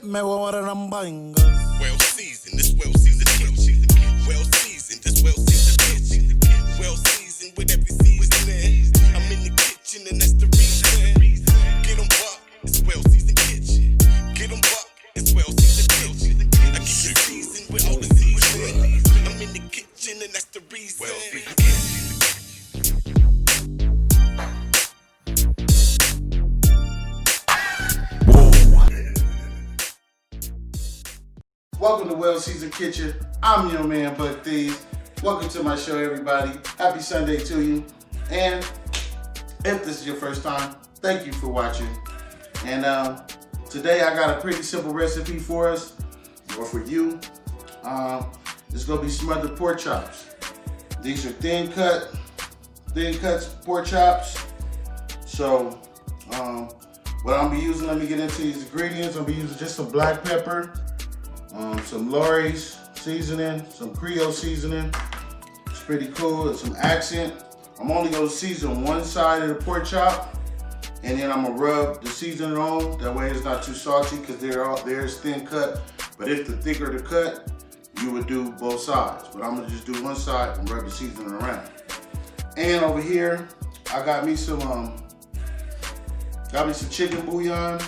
Me voy a dar en banga. Well seasoned, this well seasoned kitchen. Well seasoned, this well seasoned kitchen. Well seasoned with every seasoning. I'm in the kitchen and that's the reason. Get 'em up, it's well seasoned kitchen. Get 'em up, it's well seasoned kitchen. I keep it seasoned with all the seasoning. I'm in the kitchen and that's the reason. Well seasoned kitchen. Welcome to WellSeason Kitchen. I'm your man, Buck Thieves. Welcome to my show, everybody. Happy Sunday to you. And if this is your first time, thank you for watching. And today I got a pretty simple recipe for us, or for you. It's gonna be smothered pork chops. These are thin cuts pork chops. So what I'm gonna be using, let me get into these ingredients. I'm gonna be using just some black pepper, some Lori's seasoning, some Creole seasoning. It's pretty cool. It's some accent. I'm only gonna season one side of the pork chop, and then I'm gonna rub the seasoning on. That way it's not too salty because there's thin cut. But if the thicker the cut, you would do both sides. But I'm gonna just do one side and rub the seasoning around. And over here, I got me some chicken bouillon.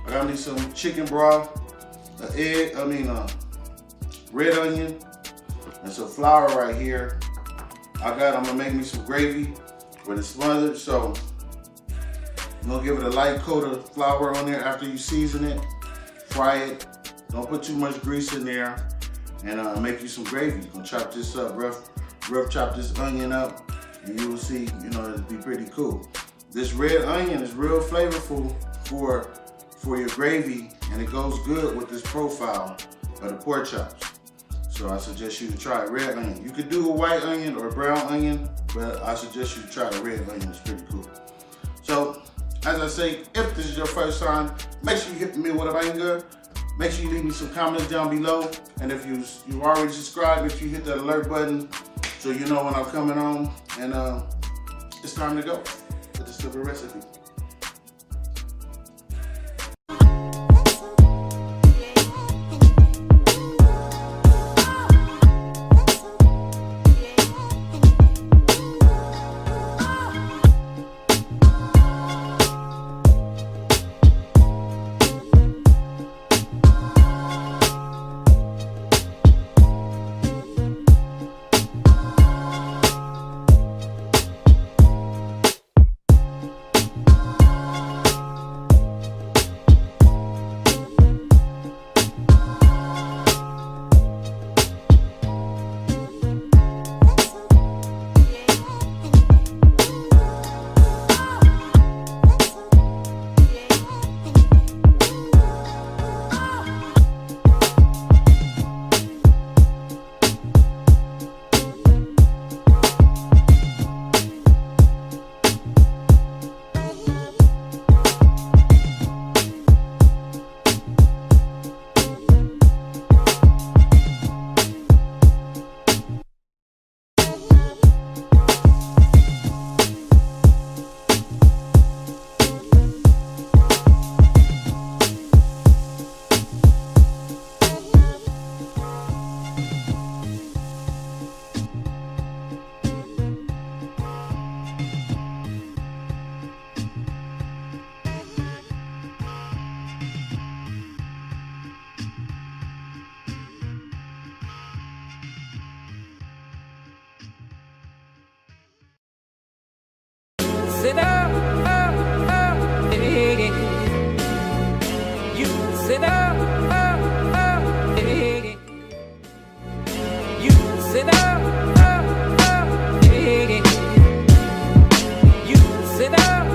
I got me some chicken broth. Red onion, and some flour right here. I'm gonna make me some gravy with it smothered. So I'm gonna give it a light coat of flour on there after you season it. Fry it. Don't put too much grease in there, and make you some gravy. You're gonna chop this up, rough chop this onion up, and you will see, it'll be pretty cool. This red onion is real flavorful for your gravy, and it goes good with this profile of the pork chops. So I suggest you to try red onion. You could do a white onion or a brown onion, but I suggest you try the red onion. It's pretty cool. So as I say, if this is your first time, make sure you hit me with a banger. Make sure you leave me some comments down below. And if you already subscribed, make sure you hit that alert button so you know when I'm coming on. And it's time to go with the simple recipe. Sit up, you sit up, you sit up, you sit up,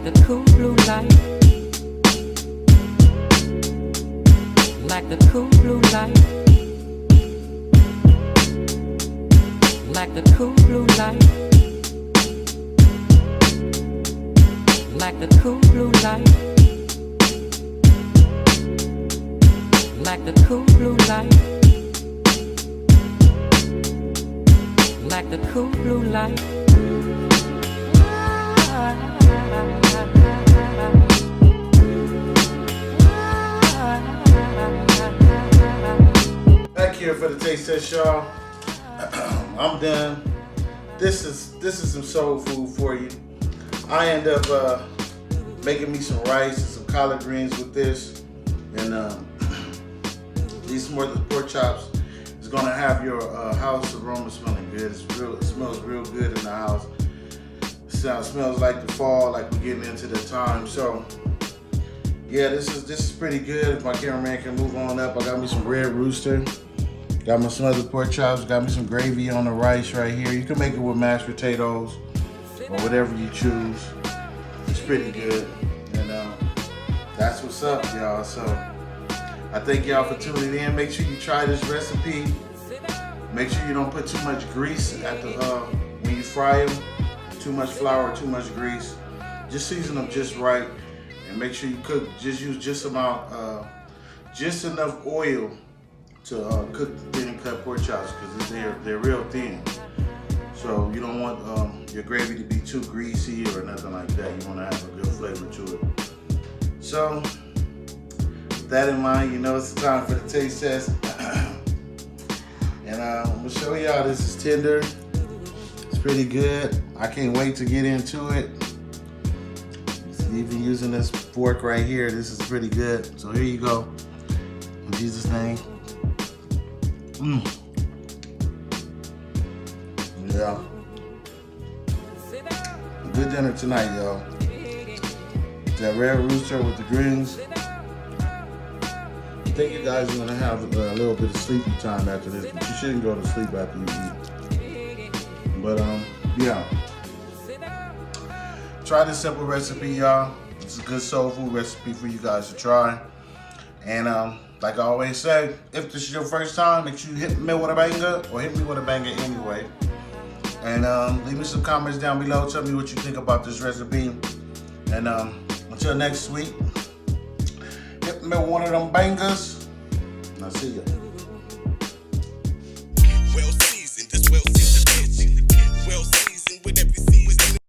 like the cool blue light, like the cool blue light, like the cool blue light, like the cool blue light, like the cool blue light, like the cool blue light. Back here for the taste test, y'all. I'm done. This is some soul food for you. I end up making me some rice and some collard greens with this, and these smothered pork chops is gonna have your house aroma smelling good. It smells real good in the house. Smells like the fall, like we're getting into the time. So yeah, this is pretty good. If my cameraman can move on up, I got me some red rooster. Got my smothered pork chops, got me some gravy on the rice right here. You can make it with mashed potatoes or whatever you choose. It's pretty good. And that's what's up, y'all. So I thank y'all for tuning in. Make sure you try this recipe. Make sure you don't put too much grease at the when you fry them. Too much flour, too much grease. Just season them just right. And make sure you cook, just use just enough oil to cook thin cut pork chops, because they're real thin. So you don't want your gravy to be too greasy or nothing like that. You want to have a good flavor to it. So with that in mind, you know it's time for the taste test. And I'm gonna show y'all this is tender. It's pretty good. I can't wait to get into it. Even using this fork right here, this is pretty good. So here you go. In Jesus' name. Yeah. Good dinner tonight, y'all. That red rooster with the greens. I think you guys are gonna have a little bit of sleepy time after this, but you shouldn't go to sleep after you eat. But yeah. Try this simple recipe, y'all. It's a good soul food recipe for you guys to try. And like I always say, if this is your first time, make sure you hit me with a banger, or hit me with a banger anyway. And leave me some comments down below. Tell me what you think about this recipe. And until next week, hit me with one of them bangers. And I'll see ya.